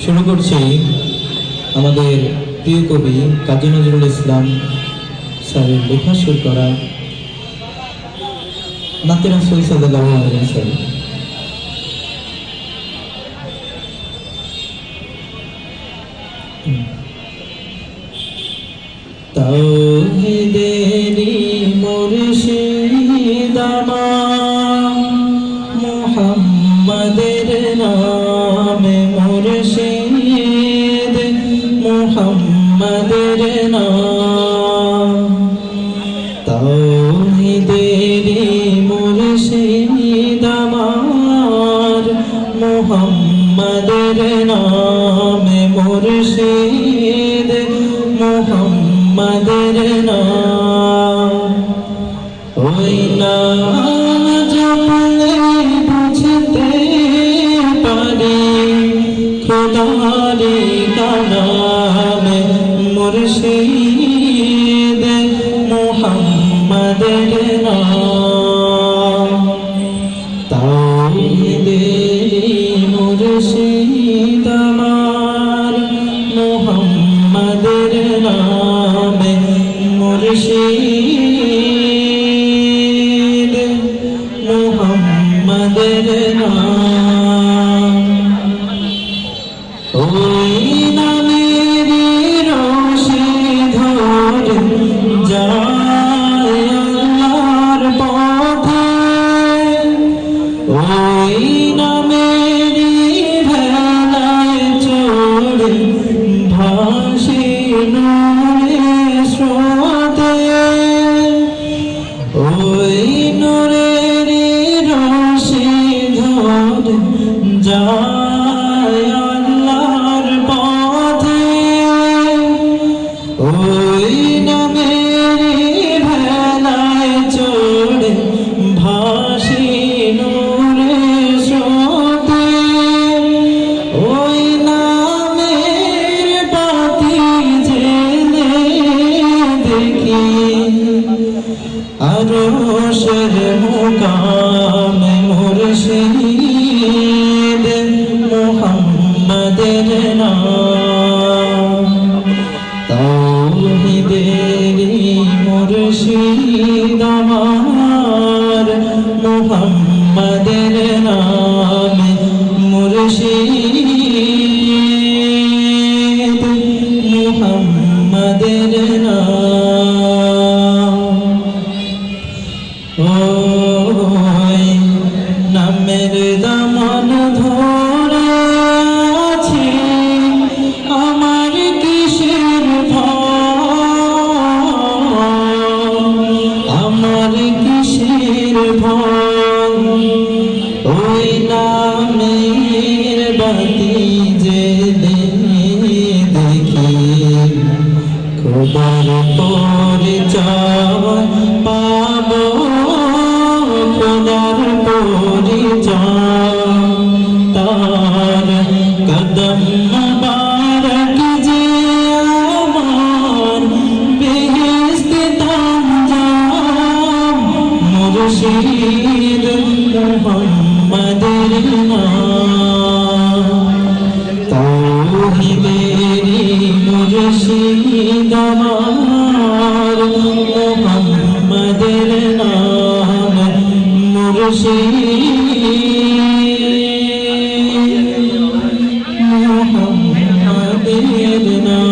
শুরু করছি আমাদের প্রিয় কবি কাজী নজরুল ইসলাম স্যারের লেখা সুর করা নাতে রাসূল সাল্লাল্লাহু আলাইহি ওয়াসাল্লাম। তাওহীদেরি মুর্শিদ আমার মুহাম্মাদের নামে মুর্শিদ মুহাম্মাদের নাম তাওহীদেরি মুর্শিদ আমার মুহাম্মাদের নামে মুর্শিদ মুহাম্মাদের নাম ওই না জপলে বুঝতে পারি খোদারি কালামে মুর্শিদ মুহাম্মাদের নাম তাওহীদেরি মুর্শিদ আমার মুহাম্মাদের নামে মুর্শিদ মুহাম্মাদের নাম ওই নামেরই রশি ধরে যায় আল্লাহর পথে ওই নামেরই ভেলায় চড়ে ভাসি নূরে স্রোতে ওই নূরেরই রশি ধরে যায় আল্লাহর পথে ওই নামেরই ভেলায় চড়ে ভাসি নূরে স্রোতে ওই নামের বাতি জেলে দেখি আরশের মুকামে মুর্শিদ মুহাম্মাদের নাম তাওহীদেরি মুর্শিদ আমার মুহাম্মাদের নামে মুর্শিদ মুহাম্মাদের নাম ওই নামের দামান ধরে আছি আমার কিসের ভয় আমার কিসের ভয় ওই নামের বাতি জেলে দেখি খোদার পরিচয় পাবো খোদার পরিচয় তার কদম মুবারক যে আমার বেহেশত তামজাম মুর্শিদ মুহাম্মাদের নাম তাওহীদেরি মুর্শিদ আমার মুহাম্মাদের নাম মুর্শিদ মুহাম্মাদের নাম।